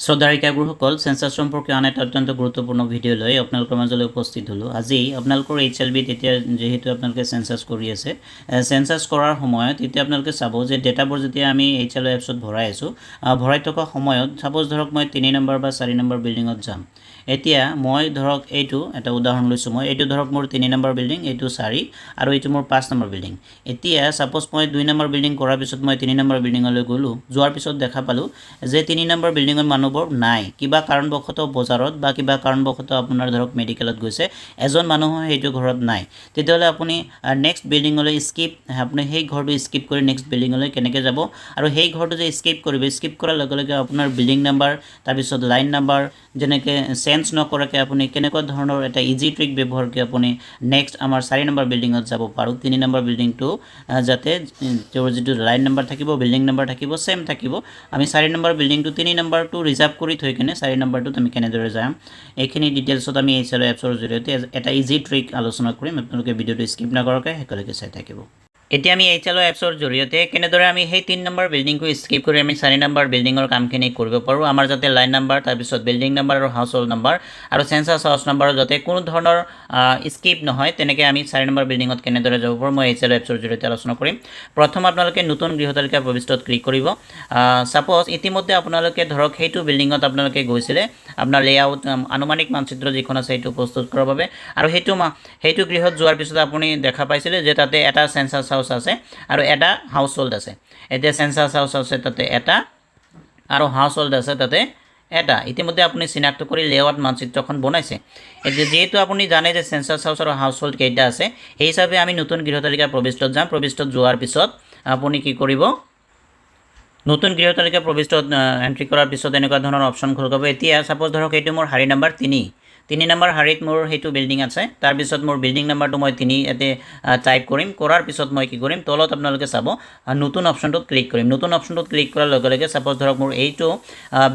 শ্ৰদ্ধাৰিকাগুৰুসকল census সম্পৰ্কীয় আন এটা অত্যন্ত গুৰুত্বপূৰ্ণ ভিডিঅ' লৈ আপোনালোকৰ মাজলৈ উপস্থিত হ'লোঁ। আজি আপোনালোকৰ HLBত এতিয়া যেহেতু আপোনালোকে সেন্সাস কৰি আছে, সেন্সাস কৰাৰ সময়ত এতিয়া আপোনালোকে চাব যে ডেটাবোৰ যেতিয়া আমি HLO এপছত ভৰাই আছোঁ, ভৰাই থকা সময়ত সাপোজ ধৰক মই 3 নম্বৰ বা 4 নম্বৰ বিল্ডিঙত যাম। এতিয়া মই ধৰক এইটো এটা উদাহৰণ লৈছোঁ, মই এইটো ধৰক মোৰ 3 নম্বৰ বিল্ডিং, এইটো 4 আৰু এইটো মোৰ 5 নম্বৰ বিল্ডিং। এতিয়া সাপোজ মই 2 নম্বৰ বিল্ডিং কৰাৰ পিছত মই 3 নম্বৰ বিল্ডিঙলৈ গ'লোঁ, যোৱাৰ পিছত দেখা পালোঁ যে 3 নম্বৰ বিল্ডিঙৰ মানুহবোৰ নাই, কিবা কাৰণবশতঃ বজাৰত বা কিবা কাৰণবশতঃ আপোনাৰ ধৰক মেডিকেলত গৈছে, এজন মানুহ সেইটো ঘৰত নাই। তেতিয়াহ'লে আপুনি নেক্সট বিল্ডিঙলৈ আপুনি সেই ঘৰটো স্কিপ কৰি নেক্সট বিল্ডিঙলৈ কেনেকৈ যাব, আৰু সেই ঘৰটো যে স্কিপ কৰিব, স্কিপ কৰাৰ লগে লগে আপোনাৰ বিল্ডিং নাম্বাৰ, তাৰপিছত লাইন নাম্বাৰ যেনেকৈ চেঞ্জ নকৰাকৈ আপুনি কেনেকুৱা ধৰণৰ এটা ইজি ট্ৰিক ব্যৱহাৰ কৰি আপুনি নেক্সট আমাৰ 4 নম্বৰ বিল্ডিঙত যাব পাৰোঁ। 3 নম্বৰ বিল্ডিংটো যাতে তেওঁৰ যিটো লাইন নাম্বাৰ থাকিব, বিল্ডিং নাম্বাৰ থাকিব, সেম থাকিব, আমি 4 নম্বৰ বিল্ডিংটো 3 নম্বৰটো ৰিজাৰ্ভ কৰি থৈ কিনে 4 নম্বৰটোত আমি কেনেদৰে যাম, এইখিনি ডিটেইলছত আমি HLO এপছৰ জৰিয়তে এটা ইজি ট্ৰিক আলোচনা কৰিম। আপোনালোকে ভিডিঅ'টো স্কিপ নকৰাকৈ শেষলৈকে চাই থাকিব। এতিয়া আমি HLO এপছৰ জৰিয়তে কেনেদৰে আমি সেই 3 নম্বৰ বিল্ডিংটো স্কিপ কৰি আমি 4 নম্বৰ বিল্ডিঙৰ কামখিনি কৰিব পাৰোঁ। আমাৰ যাতে লাইন নাম্বাৰ, তাৰপিছত বিল্ডিং নাম্বাৰ আৰু হাউচ হোল্ড নাম্বাৰ আৰু সেন্সাস হাউচ নাম্বাৰৰ যাতে কোনো ধৰণৰ স্কিপ নহয়, তেনেকৈ আমি 4 নম্বৰ বিল্ডিঙত কেনেদৰে যাব পাৰোঁ মই HLO এপছৰ জৰিয়তে আলোচনা কৰিম। প্ৰথম আপোনালোকে নতুন গৃহতালিকা প্ৰবিষ্টত ক্লিক কৰিব। সাপোজ ইতিমধ্যে আপোনালোকে ধৰক সেইটো বিল্ডিঙত আপোনালোকে গৈছিলে, আপোনাৰ লেআউট আনুমানিক মানচিত্ৰ যিখন আছে সেইটো প্ৰস্তুত কৰাৰ বাবে, আৰু সেইটো গৃহত যোৱাৰ পিছত আপুনি দেখা পাইছিলে যে তাতে এটা সেন্সাস হাউচ আছে আৰু এটা হাউচ হোল্ড আছে। এতিয়া সেন্সাস হাউচ আছে তাতে এটা আৰু হাউচ হোল্ড আছে তাতে এটা। ইতিমধ্যে আপুনি চিনাক্ত কৰি লেআউট মানচিত্ৰখন বনাইছে। এতিয়া যিহেতু আপুনি জানে যে সেন্সাস হাউচ আৰু হাউচ হোল্ড কেইটা আছে, সেই হিচাপে আমি নতুন গৃহতালিকা প্ৰবিষ্টত যাম। প্ৰবিষ্টত যোৱাৰ পিছত আপুনি কি কৰিব, নতুন গৃহতালিকা প্ৰবিষ্টত এণ্ট্ৰি কৰাৰ পিছত এনেকুৱা ধৰণৰ অপশ্যন খোল খাব। এতিয়া সাপোজ ধৰক এইটো মোৰ শাৰী নম্বৰ 3 নম্বৰ শাৰীত মোৰ সেইটো বিল্ডিং আছে। তাৰপিছত মোৰ বিল্ডিং নাম্বাৰটো মই 3 ইয়াতে টাইপ কৰিম। কৰাৰ পিছত মই কি কৰিম, তলত আপোনালোকে চাব নতুন অপশ্যনটোত ক্লিক কৰিম। নতুন অপশ্যনটোত ক্লিক কৰাৰ লগে লগে সাপোজ ধৰক মোৰ এইটো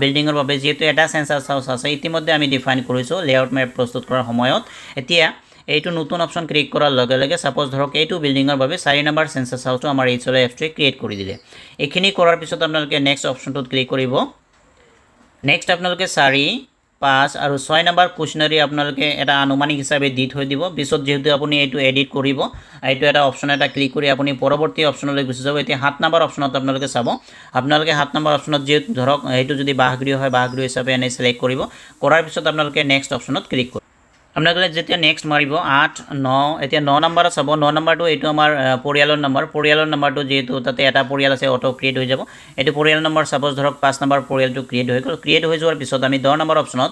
বিল্ডিঙৰ বাবে যিহেতু এটা সেন্সাস হাউচ আছে, ইতিমধ্যে আমি ডিফাইন কৰিছোঁ লেআউট মেপ প্ৰস্তুত কৰাৰ সময়ত। এতিয়া এইটো নতুন অপশ্যন ক্লিক কৰাৰ লগে লগে সাপোজ ধৰক এইটো বিল্ডিঙৰ বাবে 4 নম্বৰ সেন্সাস হাউচটো আমাৰ HLO এপটোৱে ক্ৰিয়েট কৰি দিলে। এইখিনি কৰাৰ পিছত আপোনালোকে নেক্সট অপশ্যনটোত ক্লিক কৰিব। নেক্সট আপোনালোকে 4, 5 আৰু 6 নম্বৰ কুৱেশ্যনাৰী আপোনালোকে এটা আনুমানিক হিচাপে দি থৈ দিব। পিছত যিহেতু আপুনি এইটো এডিট কৰিব, এইটো এটা অপশ্যন এটা ক্লিক কৰি আপুনি পৰৱৰ্তী অপশ্যনলৈ গুচি যাব। এতিয়া 7 নম্বৰ অপশ্যনত আপোনালোকে চাব, আপোনালোকে 7 নম্বৰ অপশ্যনত যিহেতু ধৰক সেইটো যদি বাসগৃহ হয়, বাসগৃহ হিচাপে এনে চিলেক্ট কৰিব। কৰাৰ পিছত আপোনালোকে নেক্সট অপশ্যনত ক্লিক কৰিব। আপোনালোকে যেতিয়া নেক্সট মাৰিব 8, 9, এতিয়া 9 নম্বৰত চাব। 9 নম্বৰটো এইটো আমাৰ পৰিয়ালৰ নম্বৰ। পৰিয়ালৰ নম্বৰটো যিহেতু তাতে এটা পৰিয়াল আছে, অটো ক্ৰিয়েট হৈ যাব। এইটো পৰিয়াল নম্বৰ সাপোজ ধৰক 5 নম্বৰ পৰিয়ালটো ক্ৰিয়েট হৈ গ'ল। ক্ৰিয়েট হৈ যোৱাৰ পিছত আমি 10 নম্বৰ অপশ্যনত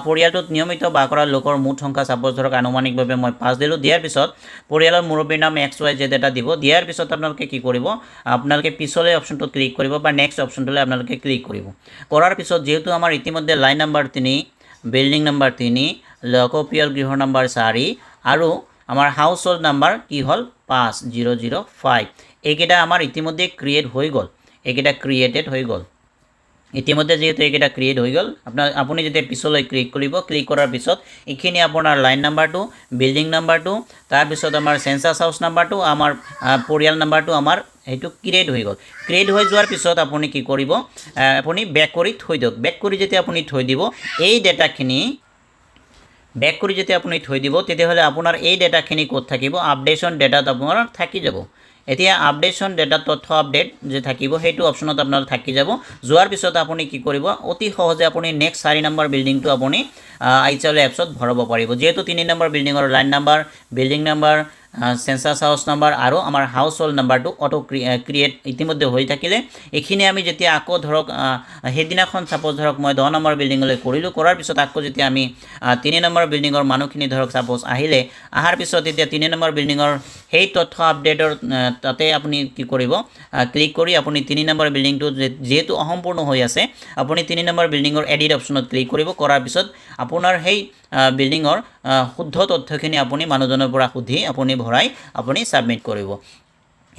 পৰিয়ালটোত নিয়মিত বাস কৰা লোকৰ মুঠ সংখ্যা সাপোজ ধৰক আনুমানিকভাৱে মই 5 দিলোঁ। দিয়াৰ পিছত পৰিয়ালৰ মুৰব্বীৰ নাম XYZ এটা দিব। দিয়াৰ পিছত আপোনালোকে কি কৰিব, আপোনালোকে পিছলৈ অপশ্যনটোত ক্লিক কৰিব বা নেক্সট অপশ্যনটোলৈ আপোনালোকে ক্লিক কৰিব। কৰাৰ পিছত যিহেতু আমাৰ ইতিমধ্যে লাইন নম্বৰ 3, বিল্ডিং নম্বৰ 3, লোকপিয়ল গৃহ নম্বৰ 4 আৰু আমাৰ হাউচ হোল্ড নাম্বাৰ কি হ'ল 5005, এইকেইটা আমাৰ ইতিমধ্যে ক্ৰিয়েট হৈ গ'ল। এইকেইটা ক্ৰিয়েটেড হৈ গ'ল ইতিমধ্যে। যিহেতু এইকেইটা ক্ৰিয়েট হৈ গ'ল, আপুনি যেতিয়া পিছলৈ ক্লিক কৰিব, ক্লিক কৰাৰ পিছত এইখিনি আপোনাৰ লাইন নাম্বাৰটো, বিল্ডিং নাম্বাৰটো, তাৰপিছত আমাৰ সেন্সাস হাউচ নাম্বাৰটো, আমাৰ পৰিয়াল নাম্বাৰটো আমাৰ সেইটো ক্ৰিয়েট হৈ গ'ল। ক্ৰিয়েট হৈ যোৱাৰ পিছত আপুনি কি কৰিব, আপুনি বেক কৰি থৈ দিয়ক। বেক কৰি যেতিয়া আপুনি থৈ দিব, এই ডেটাখিনি বেক কৰি যেতিয়া আপুনি থৈ দিব, তেতিয়াহ'লে আপোনাৰ এই ডেটাখিনি ক'ত থাকিব, আপডেশ্যন ডেটাত আপোনাৰ থাকি যাব। এতিয়া আপডেশ্যন ডেটা তথ্য আপডেট যে থাকিব, সেইটো অপশ্যনত আপোনাৰ থাকি যাব। যোৱাৰ পিছত আপুনি কি কৰিব, অতি সহজে আপুনি নেক্সট 4 নম্বৰ বিল্ডিংটো আপুনি HLO এপছত ভৰাব পাৰিব। যিহেতু 3 নম্বৰ বিল্ডিঙৰ line number, building number, census house number আৰু আমাৰ হাউচ হোল্ড নাম্বাৰটো অটো ক্ৰিয়েট ইতিমধ্যে হৈ থাকিলে, এইখিনি আমি যেতিয়া আকৌ ধৰক সেইদিনাখন সাপোজ ধৰক মই 10 নম্বৰ বিল্ডিঙলৈ কৰিলোঁ। কৰাৰ পিছত আকৌ যেতিয়া আমি 3 নম্বৰ বিল্ডিঙৰ মানুহখিনি ধৰক সাপোজ আহিলে, অহাৰ পিছত এতিয়া 3 নম্বৰ বিল্ডিঙৰ সেই তথ্য আপডেটৰ তাতে আপুনি কি কৰিব, ক্লিক কৰি আপুনি 3 নম্বৰ বিল্ডিংটো যিহেতু অসম্পূৰ্ণ হৈ আছে, আপুনি 3 নম্বৰ বিল্ডিঙৰ এডিট অপশ্যনত ক্লিক কৰিব। কৰাৰ পিছত আপোনাৰ সেই বিল্ডিঙৰ শুদ্ধ তথ্যখিনি আপুনি মানুহজনৰ পৰা সুধি আপুনি ভৰাই আপুনি ছাবমিট কৰিব।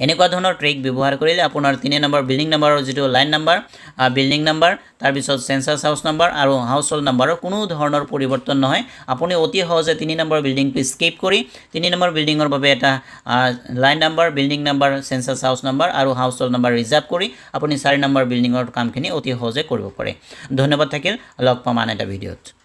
এনেকুৱা ধৰণৰ ট্ৰিক ব্যৱহাৰ কৰিলে আপোনাৰ 3 নম্বৰ বিল্ডিং নাম্বাৰৰ যেটো লাইন নাম্বাৰ বিল্ডিং নাম্বাৰ তাৰ পিছত সেন্সাস হাউস নাম্বাৰ আৰু হাউস হোল্ড নাম্বাৰৰ কোনো ধৰণৰ পৰিৱৰ্তন নহয় আপুনি অতি সহজে 3 নম্বৰ বিল্ডিংটো স্কিপ কৰি 3 নম্বৰ বিল্ডিংৰ বাবে এটা line number building number census house number আৰু হাউস হোল্ড নাম্বাৰ ৰিজাৰ্ভ কৰি আপুনি 4 নম্বৰ বিল্ডিংৰ কামখিনি অতি সহজে কৰিব পাৰে ধন্যবাদ থাকিল লগ পাম আন এটা ভিডিঅ'ত